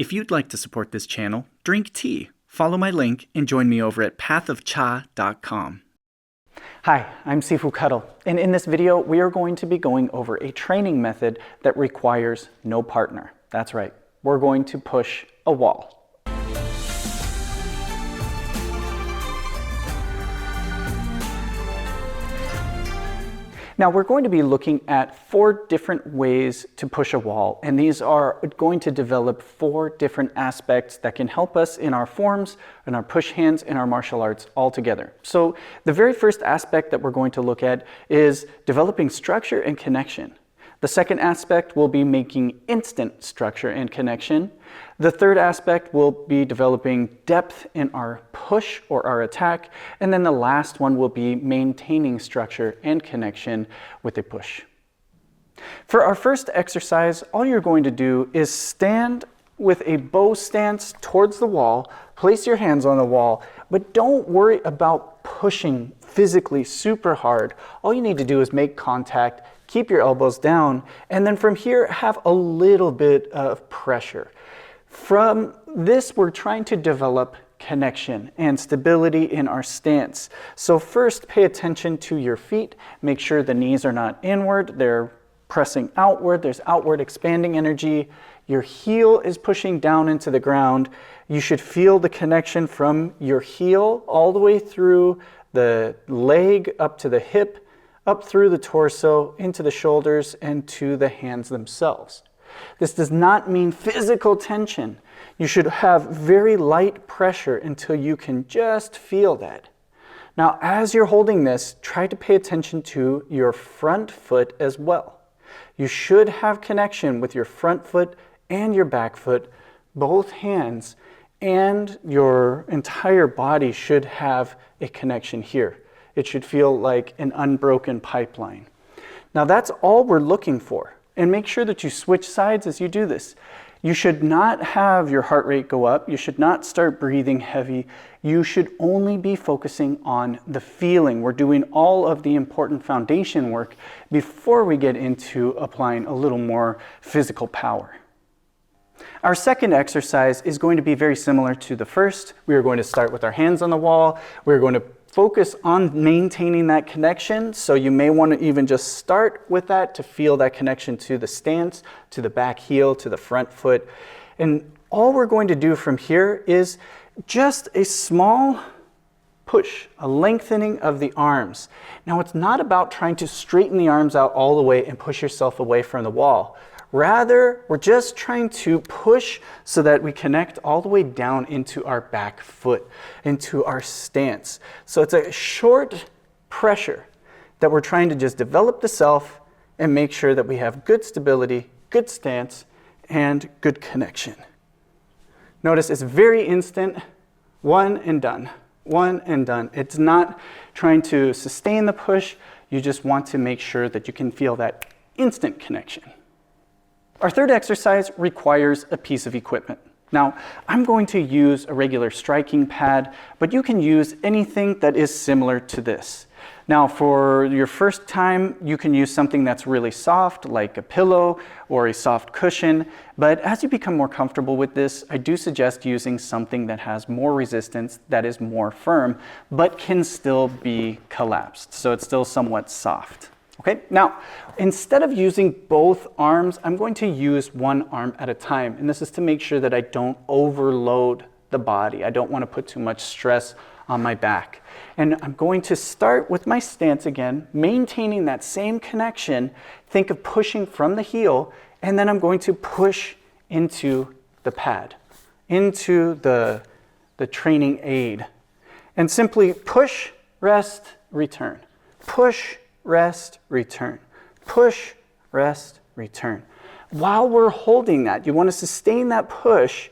If you'd like to support this channel, drink tea, follow my link, and join me over at pathofcha.com. Hi, I'm Sifu Kuttel, and in this video we are going to be going over a training method that requires no partner. That's right, we're going to push a wall. Now we're going to be looking at 4 different ways to push a wall, and these are going to develop 4 different aspects that can help us in our forms, in our push hands, in our martial arts all together. So the very first aspect that we're going to look at is developing structure and connection. The second aspect will be making instant structure and connection. The third aspect will be developing depth in our push or our attack. And then the last one will be maintaining structure and connection with a push. For our first exercise, all you're going to do is stand with a bow stance towards the wall, place your hands on the wall, but don't worry about pushing physically super hard. All you need to do is make contact, keep your elbows down, and then from here have a little bit of pressure. From this, we're trying to develop connection and stability in our stance. So first, pay attention to your feet. Make sure the knees are not inward, they're pressing outward, there's outward expanding energy. Your heel is pushing down into the ground. You should feel the connection from your heel all the way through the leg up to the hip, up through the torso, into the shoulders, and to the hands themselves. This does not mean physical tension. You should have very light pressure until you can just feel that. Now, as you're holding this, try to pay attention to your front foot as well. You should have connection with your front foot and your back foot. Both hands and your entire body should have a connection here. It should feel like an unbroken pipeline. Now that's all we're looking for. And make sure that you switch sides as you do this. You should not have your heart rate go up. You should not start breathing heavy. You should only be focusing on the feeling. We're doing all of the important foundation work before we get into applying a little more physical power. Our second exercise is going to be very similar to the first. We are going to start with our hands on the wall. We're going to focus on maintaining that connection. So you may want to even just start with that to feel that connection to the stance, to the back heel, to the front foot. And all we're going to do from here is just a small push, a lengthening of the arms. Now it's not about trying to straighten the arms out all the way and push yourself away from the wall. Rather, we're just trying to push so that we connect all the way down into our back foot, into our stance. So it's a short pressure that we're trying to just develop the self and make sure that we have good stability, good stance, and good connection. Notice it's very instant, one and done, one and done. It's not trying to sustain the push. You just want to make sure that you can feel that instant connection. Our third exercise requires a piece of equipment. Now, I'm going to use a regular striking pad, but you can use anything that is similar to this. Now, for your first time, you can use something that's really soft, like a pillow or a soft cushion. But as you become more comfortable with this, I do suggest using something that has more resistance, that is more firm, but can still be collapsed. So it's still somewhat soft. Okay, now, instead of using both arms, I'm going to use one arm at a time. And this is to make sure that I don't overload the body. I don't want to put too much stress on my back. And I'm going to start with my stance again, maintaining that same connection. Think of pushing from the heel, and then I'm going to push into the pad, into the training aid. And simply push, rest, return. Push, rest, return. Push, rest, return. While we're holding that, you want to sustain that push.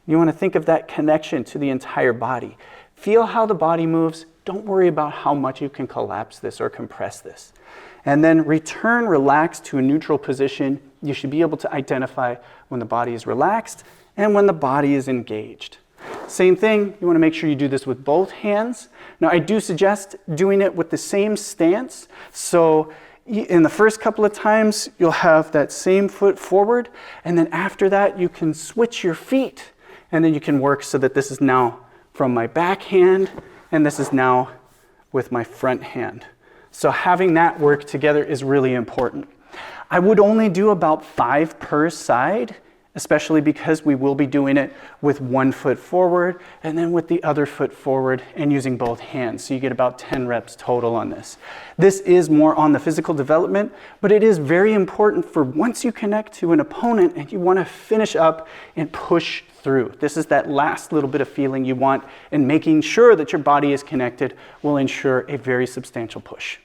You want to think of that connection to the entire body. Feel how the body moves. Don't worry about how much you can collapse this or compress this. And then return, relax to a neutral position. You should be able to identify when the body is relaxed and when the body is engaged. Same thing, you want to make sure you do this with both hands. Now I do suggest doing it with the same stance. So In the first couple of times, you'll have that same foot forward, and then after that, you can switch your feet, and then you can work so that this is now from my back hand, and this is now with my front hand. So having that work together is really important. I would only do about 5 per side, especially because we will be doing it with one foot forward and then with the other foot forward and using both hands. So you get about 10 reps total on this. This is more on the physical development, but it is very important for once you connect to an opponent and you want to finish up and push through. This is that last little bit of feeling you want, and making sure that your body is connected will ensure a very substantial push.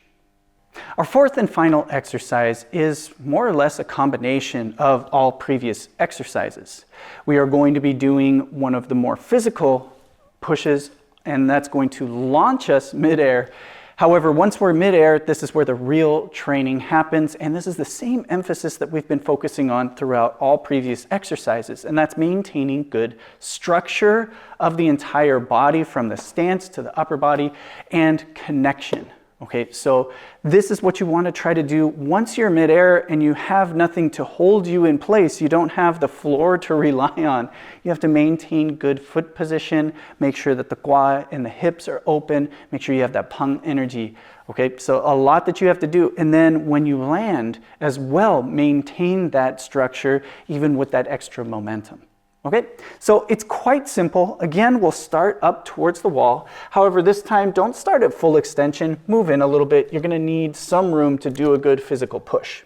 Our fourth and final exercise is more or less a combination of all previous exercises. We are going to be doing one of the more physical pushes, and that's going to launch us midair. However, once we're midair, this is where the real training happens, and this is the same emphasis that we've been focusing on throughout all previous exercises, and that's maintaining good structure of the entire body from the stance to the upper body and connection. Okay, so this is what you want to try to do once you're midair and you have nothing to hold you in place. You don't have the floor to rely on. You have to maintain good foot position, make sure that the gua and the hips are open, make sure you have that pung energy. Okay, so a lot that you have to do. And then when you land as well, maintain that structure even with that extra momentum. Okay, so it's quite simple. Again, we'll start up towards the wall. However, this time, don't start at full extension. Move in a little bit. You're going to need some room to do a good physical push.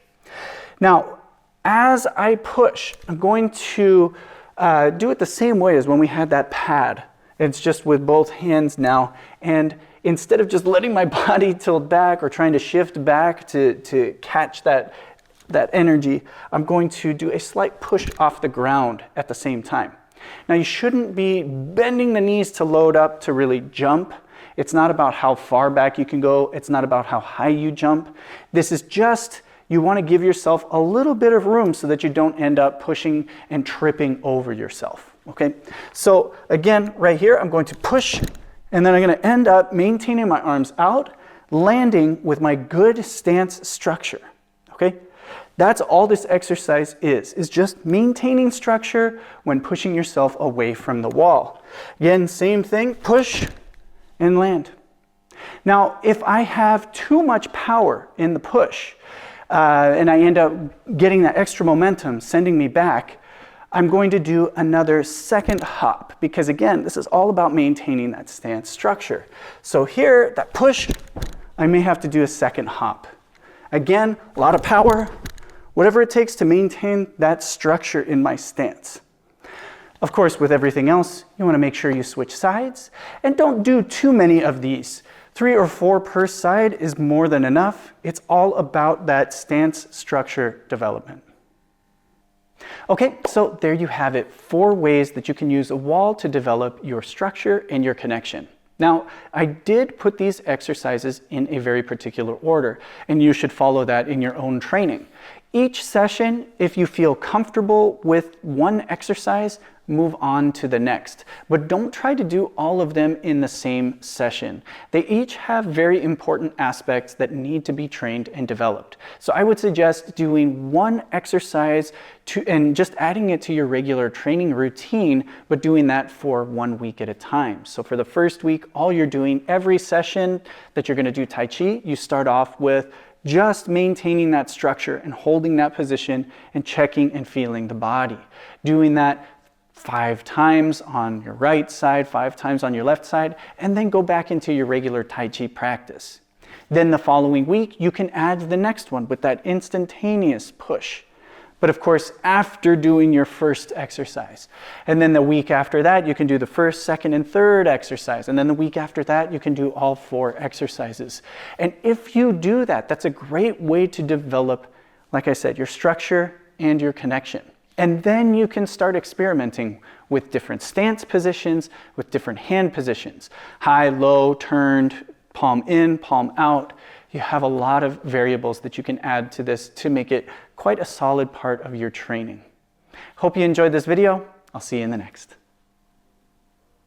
Now, as I push, I'm going to do it the same way as when we had that pad. It's just with both hands now. And instead of just letting my body tilt back or trying to shift back to catch that energy, I'm going to do a slight push off the ground at the same time. Now, you shouldn't be bending the knees to load up to really jump. It's not about how far back you can go. It's not about how high you jump. This is just, you want to give yourself a little bit of room so that you don't end up pushing and tripping over yourself. Okay, so again, right here, I'm going to push, and then I'm going to end up maintaining my arms out, landing with my good stance structure. Okay, that's all this exercise is just maintaining structure when pushing yourself away from the wall. Again, same thing, push and land. Now, if I have too much power in the push and I end up getting that extra momentum sending me back, I'm going to do another second hop, because again, this is all about maintaining that stance structure. So here, that push, I may have to do a second hop. Again, a lot of power, whatever it takes to maintain that structure in my stance. Of course, with everything else, you want to make sure you switch sides, and don't do too many of these. 3 or 4 per side is more than enough. It's all about that stance structure development. Okay, so there you have it, 4 ways that you can use a wall to develop your structure and your connection. Now, I did put these exercises in a very particular order, and you should follow that in your own training. Each session, if you feel comfortable with one exercise, move on to the next. But don't try to do all of them in the same session. They each have very important aspects that need to be trained and developed. So I would suggest doing one exercise and just adding it to your regular training routine, but doing that for 1 week at a time. So for the first week, all you're doing, every session that you're going to do Tai Chi, you start off with just maintaining that structure and holding that position and checking and feeling the body. Doing that 5 times on your right side, 5 times on your left side, and then go back into your regular Tai Chi practice. Then the following week, you can add the next one with that instantaneous push. But of course, after doing your first exercise. And then the week after that, you can do the first, second, and third exercise. And then the week after that, you can do all 4 exercises. And if you do that, that's a great way to develop, like I said, your structure and your connection. And then you can start experimenting with different stance positions, with different hand positions. High, low, turned, palm in, palm out. You have a lot of variables that you can add to this to make it quite a solid part of your training. Hope you enjoyed this video. I'll see you in the next.